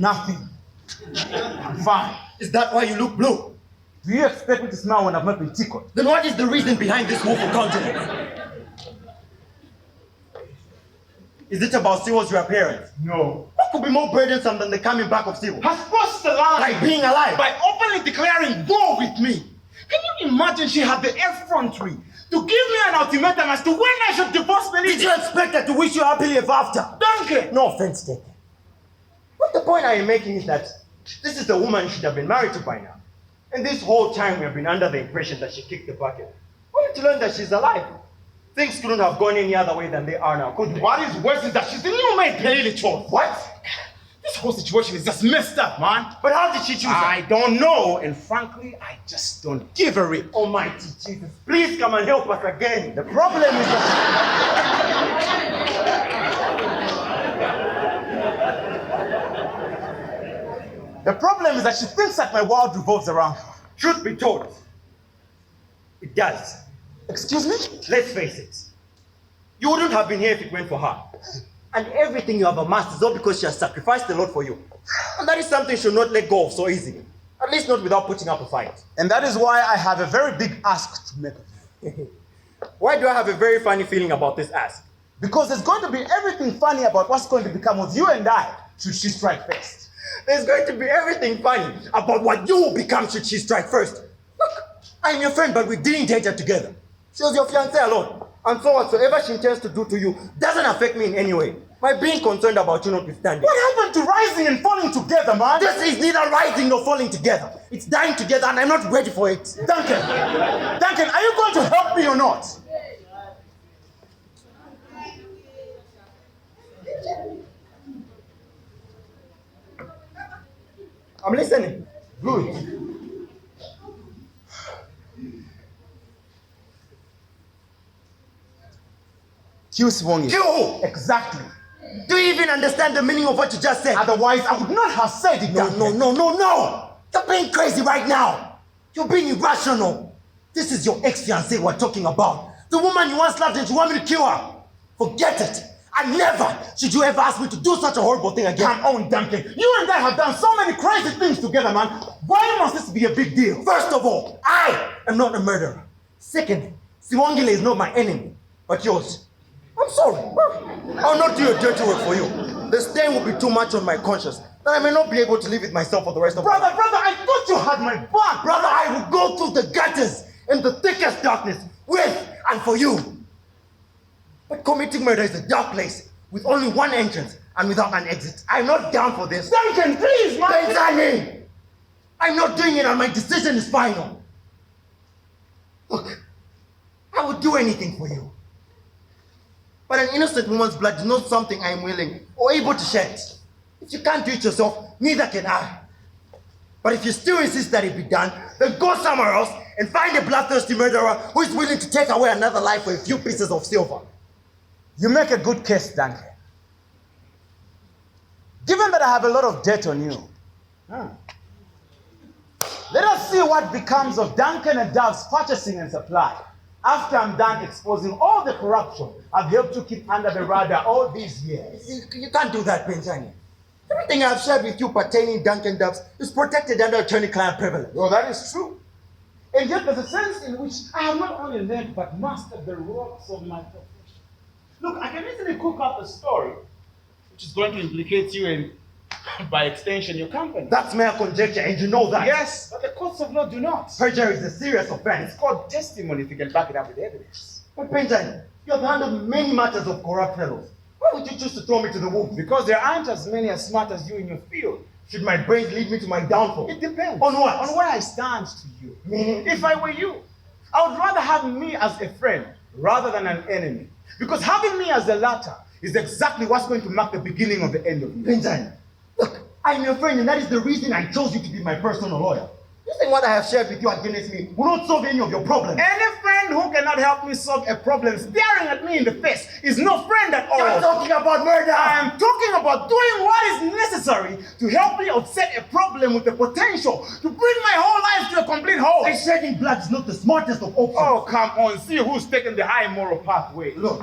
Nothing. I'm fine. Is that why you look blue? Do you expect me to smile when I've not been tickled? Then what is the reason behind this woeful countenance? Is it about Siwo's reappearance? No. What could be more burdensome than the coming back of Siwo? Has crossed the line. By being alive. By openly declaring war with me. Can you imagine she had the effrontery to give me an ultimatum as to when I should divorce Benita? Did you expect her to wish you happily ever after? Duncan! No offense taken. But the point I am making is that this is the woman you should have been married to by now. And this whole time we have been under the impression that she kicked the bucket. Only to learn that she's alive. Things couldn't have gone any other way than they are now, could they? What is worse is that she's the new maid Pelele chose. What? This whole situation is just messed up, man. But how did she choose I don't know, and frankly, I just don't give a rip. Almighty Jesus, please come and help us again. The problem is that... The problem is that she thinks that my world revolves around her. Truth be told, it does. Excuse me? Let's face it. You wouldn't have been here if it weren't for her. And everything you have amassed is all because she has sacrificed a lot for you. And that is something she'll not let go of so easily. At least not without putting up a fight. And that is why I have a very big ask to make of you. Why do I have a very funny feeling about this ask? Because there's going to be everything funny about what's going to become of you and I should she strike first. There's going to be everything funny about what you will become should she strike first. Look, I am your friend, but we didn't date her together. She was your fiancée alone. And so whatsoever she intends to do to you doesn't affect me in any way. My being concerned about you notwithstanding. What happened to rising and falling together, man? This is neither rising nor falling together. It's dying together and I'm not ready for it. Duncan, are you going to help me or not? I'm listening. Good. Q Swongi. You! Exactly. Do you even understand the meaning of what you just said? Otherwise, I would not have said it. No. You're being crazy right now. You're being irrational. This is your ex-fiancée we're talking about. The woman you once loved and you want me to kill her. Forget it. And never should you ever ask me to do such a horrible thing again. Come on, Duncan. You and I have done so many crazy things together, man. Why must this be a big deal? First of all, I am not a murderer. Second, Siwongile is not my enemy, but yours. I'm sorry. I'll not do your dirty work for you. The stain will be too much on my conscience that I may not be able to live with myself for the rest of my life. Brother, I thought you had my back. Brother, I will go through the gutters in the thickest darkness with and for you. But committing murder is a dark place with only one entrance and without an exit. I'm not down for this. Duncan, please, man. Penjani! I'm not doing it and my decision is final. Look, I would do anything for you. But an innocent woman's blood is not something I am willing or able to shed. If you can't do it yourself, neither can I. But if you still insist that it be done, then go somewhere else and find a bloodthirsty murderer who is willing to take away another life for a few pieces of silver. You make a good case, Duncan. Given that I have a lot of debt on you, let us see what becomes of Duncan and Dove's purchasing and supply after I'm done exposing all the corruption I've helped you keep under the radar all these years. You can't do that, Penjani. Everything I've shared with you pertaining Duncan Doves is protected under attorney-client privilege. Well, that is true. And yet there's a sense in which I have not only learned but mastered the ropes of my profession. Look, I can easily cook up a story which is going to implicate you and, by extension, your company. That's mere conjecture, and you know that. Yes, but the courts of law do not. Perjury is a serious offense. It's called testimony if you can back it up with evidence. But Penjani, you have handled many matters of corrupt fellows. Why would you choose to throw me to the wolves? Because there aren't as many as smart as you in your field. Should my brains lead me to my downfall? It depends. On what? On where I stand to you. Meaning? If I were you, I would rather have me as a friend rather than an enemy. Because having me as the latter is exactly what's going to mark the beginning of the end of me. Penjani, look, I'm your friend and that is the reason I chose you to be my personal lawyer. You think what I have shared with you against me will not solve any of your problems? Any friend who cannot help me solve a problem staring at me in the face is no friend at all. You're talking about murder! I am talking about doing what is necessary to help me offset a problem with the potential to bring my whole life to a complete halt. And shedding blood is not the smartest of options. Oh, come on. See who's taking the high moral pathway. Look,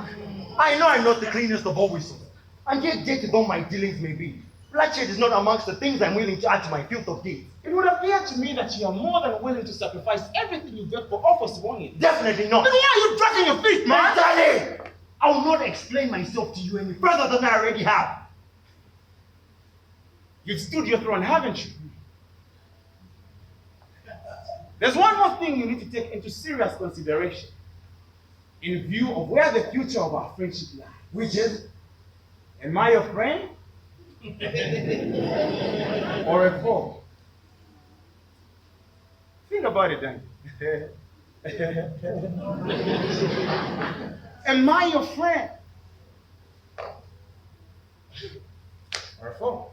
I know I'm not the cleanest of all whistles. And yet, great as all my dealings may be, Bloodshed is not amongst the things I'm willing to add to my field of deeds. It would appear to me that you are more than willing to sacrifice everything you get for offers warning. Definitely not. Then why are you dragging your feet, man? Penjani! I will not explain myself to you any further than I already have. You've stood your throne, haven't you? There's one more thing you need to take into serious consideration in view of where the future of our friendship lies. Which is? Am I your friend? Or a foe? Think about it, Duncan. Am I your friend? Or a foe?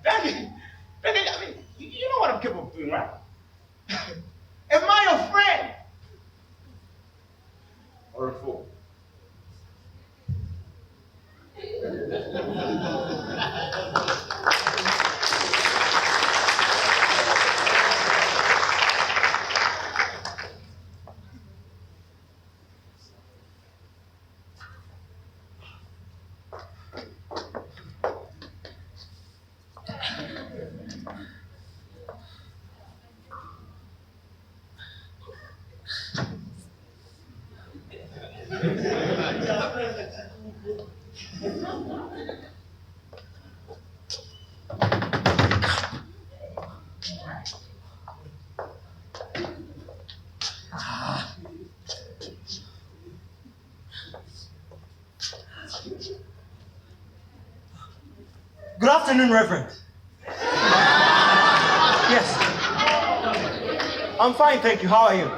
Duncan, I mean, you know what I'm capable of doing, right? Am I your friend? Or a foe? Good afternoon, Reverend. Yes. I'm fine, thank you. How are you?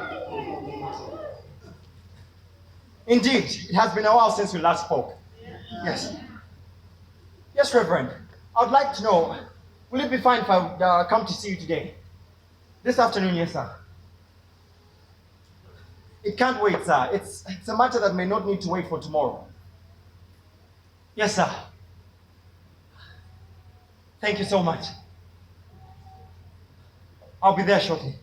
Indeed, it has been a while since we last spoke. Yes. Yes, Reverend. I'd like to know, will it be fine if I would come to see you today? This afternoon, yes, sir. It can't wait, sir. It's a matter that may not need to wait for tomorrow. Yes, sir. Thank you so much. I'll be there shortly.